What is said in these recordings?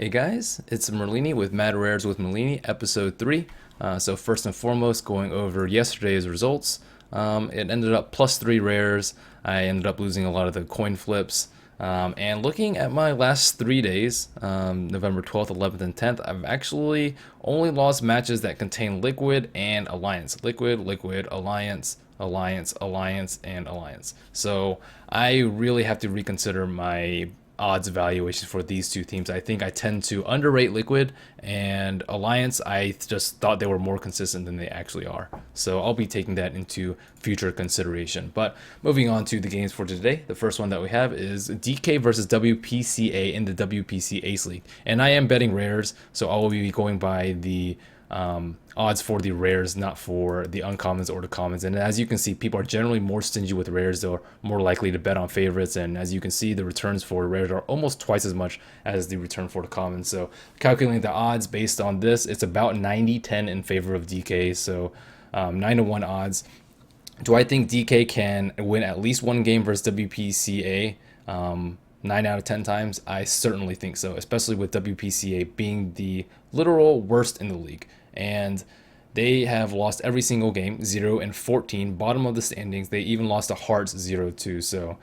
Hey guys, it's Merlini with Mad Rares with Merlini, episode 3. So first and foremost, going over yesterday's results. It ended up plus 3 rares. I ended up losing a lot of the coin flips. And looking at my last 3 days, November 12th, 11th, and 10th, I've actually only lost matches that contain Liquid and Alliance. Liquid, Liquid, Alliance, Alliance, Alliance, and Alliance. So I really have to reconsider my odds evaluation for these two teams. I think I tend to underrate Liquid and Alliance. I just thought they were more consistent than they actually are. So I'll be taking that into future consideration. But moving on to the games for today, the first one that we have is DK versus WPCA in the WPC Ace League. And I am betting rares, so I will be going by the odds for the rares, not for the uncommons or the commons. And as you can see, people are generally more stingy with rares. They're more likely to bet on favorites. And as you can see, the returns for rares are almost twice as much as the return for the commons. So calculating the odds based on this, it's about 90-10 in favor of DK. So 9-1 odds. Do I think DK can win at least one game versus WPCA? 9 out of 10 times? I certainly think so, especially with WPCA being the literal worst in the league. And they have lost every single game, 0-14, bottom of the standings. They even lost to Hearts 0-2. So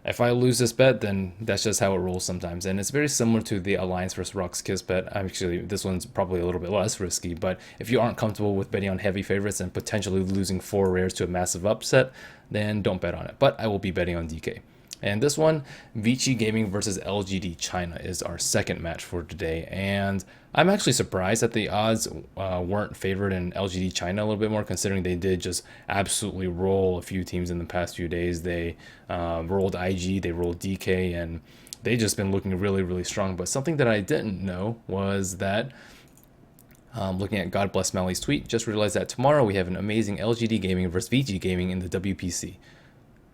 if I lose this bet, then that's just how it rolls sometimes. And it's very similar to the Alliance versus Rocks Kiss bet. Actually, this one's probably a little bit less risky, but if you aren't comfortable with betting on heavy favorites and potentially losing 4 rares to a massive upset, then don't bet on it. But I will be betting on DK. And this one, Vici Gaming versus LGD China, is our second match for today. And I'm actually surprised that the odds weren't favored in LGD China a little bit more, considering they did just absolutely roll a few teams in the past few days. They rolled IG, they rolled DK, and they just been looking really, really strong. But something that I didn't know was that looking at God Bless Malley's tweet, just realized that tomorrow we have an amazing LGD Gaming versus VG Gaming in the WPC.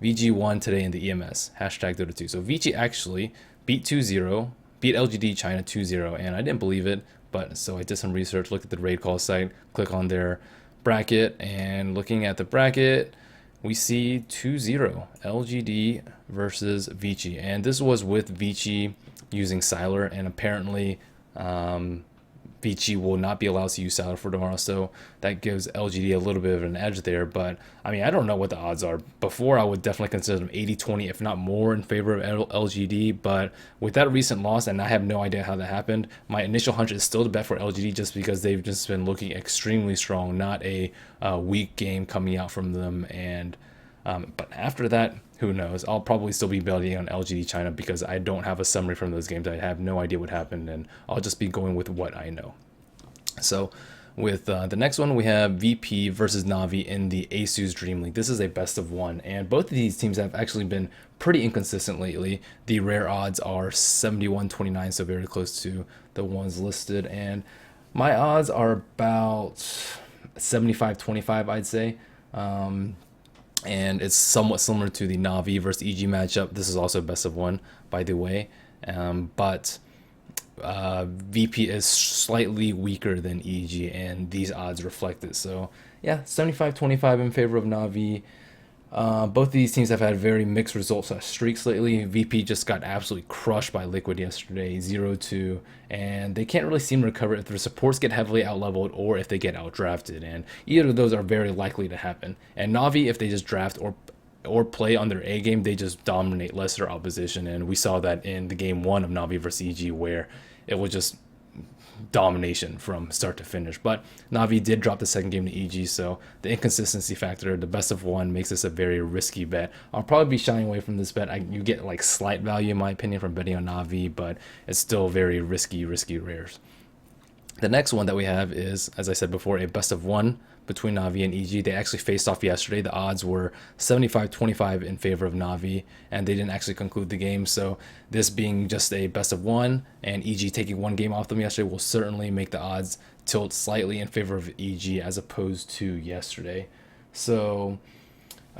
VG won today in the EMS, hashtag Dota 2. So VG actually beat 2-0, beat LGD China 2-0, and I didn't believe it, but so I did some research, looked at the raid call site, click on their bracket, and looking at the bracket, we see 2-0, LGD versus Vici. And this was with Vici using Siler, and apparently Vici will not be allowed to use Siler for tomorrow, so that gives LGD a little bit of an edge there. But I mean, I don't know what the odds are. Before, I would definitely consider them 80-20, if not more, in favor of LGD. But with that recent loss, and I have no idea how that happened, my initial hunch is still to bet for LGD just because they've just been looking extremely strong, not a weak game coming out from them. And but after that, who knows? I'll probably still be betting on LGD China because I don't have a summary from those games. I have no idea what happened, and I'll just be going with what I know. So with the next one, we have VP versus Navi in the Asus Dream League. This is a best of 1, and both of these teams have actually been pretty inconsistent lately. The rare odds are 71-29, so very close to the ones listed, and my odds are about 75-25, I'd say. And it's somewhat similar to the Navi versus EG matchup. This is also best of 1, by the way. But VP is slightly weaker than EG, and these odds reflect it. So, yeah, 75-25 in favor of Navi. Both of these teams have had very mixed results streaks lately. VP just got absolutely crushed by Liquid yesterday, 0-2, and they can't really seem to recover if their supports get heavily outleveled or if they get outdrafted, and either of those are very likely to happen. And Navi, if they just draft or play on their A game, they just dominate lesser opposition, and we saw that in the game 1 of Navi versus EG, where it was just domination from start to finish. But Navi did drop the second game to EG, so the inconsistency factor, the best of 1, makes this a very risky bet. I'll probably be shying away from this bet. You get like slight value in my opinion from betting on Navi, but it's still very risky rares. The next one that we have is, as I said before, a best of 1 between Navi and EG. They actually faced off yesterday. The odds were 75-25 in favor of Navi, and they didn't actually conclude the game. So this being just a best of 1 and EG taking 1 game off them yesterday will certainly make the odds tilt slightly in favor of EG as opposed to yesterday. So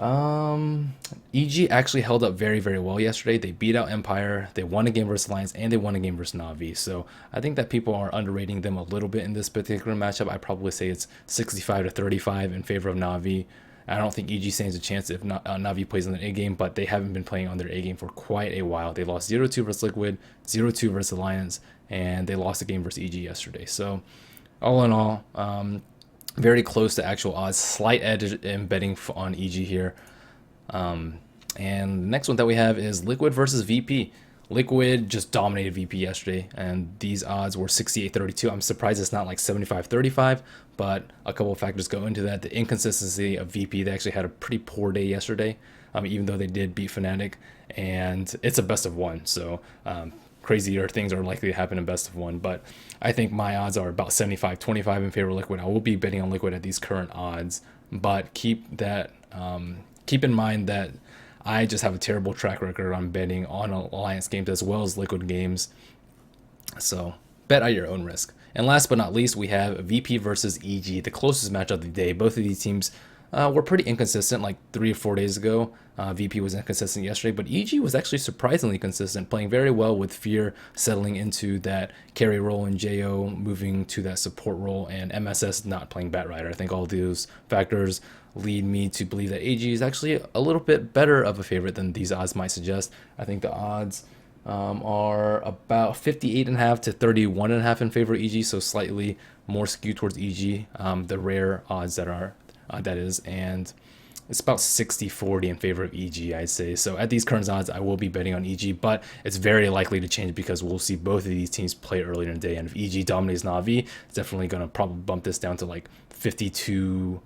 EG actually held up very, very well yesterday. They beat out Empire, they won a game versus Alliance, and they won a game versus Navi. So I think that people are underrating them a little bit in this particular matchup. I probably say it's 65-35 in favor of Navi. I don't think EG stands a chance if not, Navi plays on their A game, but they haven't been playing on their A game for quite a while. They lost 0-2 versus Liquid, 0-2 versus Alliance, and they lost the game versus EG yesterday. So all in all, very close to actual odds. Slight edge in betting on EG here. And the next one that we have is Liquid versus VP. Liquid just dominated VP yesterday, and these odds were 68-32. I'm surprised it's not like 75-35, but a couple of factors go into that. The inconsistency of VP, they actually had a pretty poor day yesterday, even though they did beat Fnatic, and it's a best of one, so crazier things are likely to happen in best of one. But I think my odds are about 75-25 in favor of Liquid. I will be betting on Liquid at these current odds, but keep in mind that I just have a terrible track record on betting on Alliance games as well as Liquid games. So bet at your own risk. And last but not least, we have VP versus EG, the closest match of the day. Both of these teams were pretty inconsistent like 3 or 4 days ago. VP was inconsistent yesterday, but EG was actually surprisingly consistent, playing very well with Fear settling into that carry role and JO moving to that support role, and MSS not playing Batrider. I think all those factors lead me to believe that AG is actually a little bit better of a favorite than these odds might suggest. I think the odds are about 58.5 to 31.5 in favor of EG, so slightly more skewed towards EG, the rare odds that is, and it's about 60-40 in favor of EG, I'd say. So at these current odds, I will be betting on EG, but it's very likely to change because we'll see both of these teams play earlier in the day, and if EG dominates Na'Vi, it's definitely going to probably bump this down to like 52-48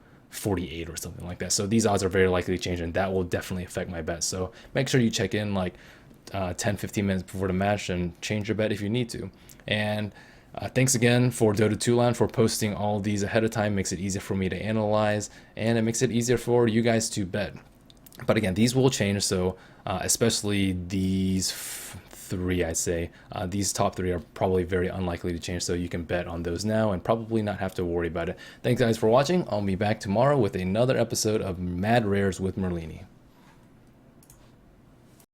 or something like that. So these odds are very likely to change, and that will definitely affect my bet. So make sure you check in like 10-15 minutes before the match and change your bet if you need to. And thanks again for Dota 2 Land for posting all these ahead of time. Makes it easier for me to analyze, and it makes it easier for you guys to bet. But again, these will change, so especially these three, I'd say. These top three are probably very unlikely to change, so you can bet on those now and probably not have to worry about it. Thanks guys for watching. I'll be back tomorrow with another episode of Mad Rares with Merlini.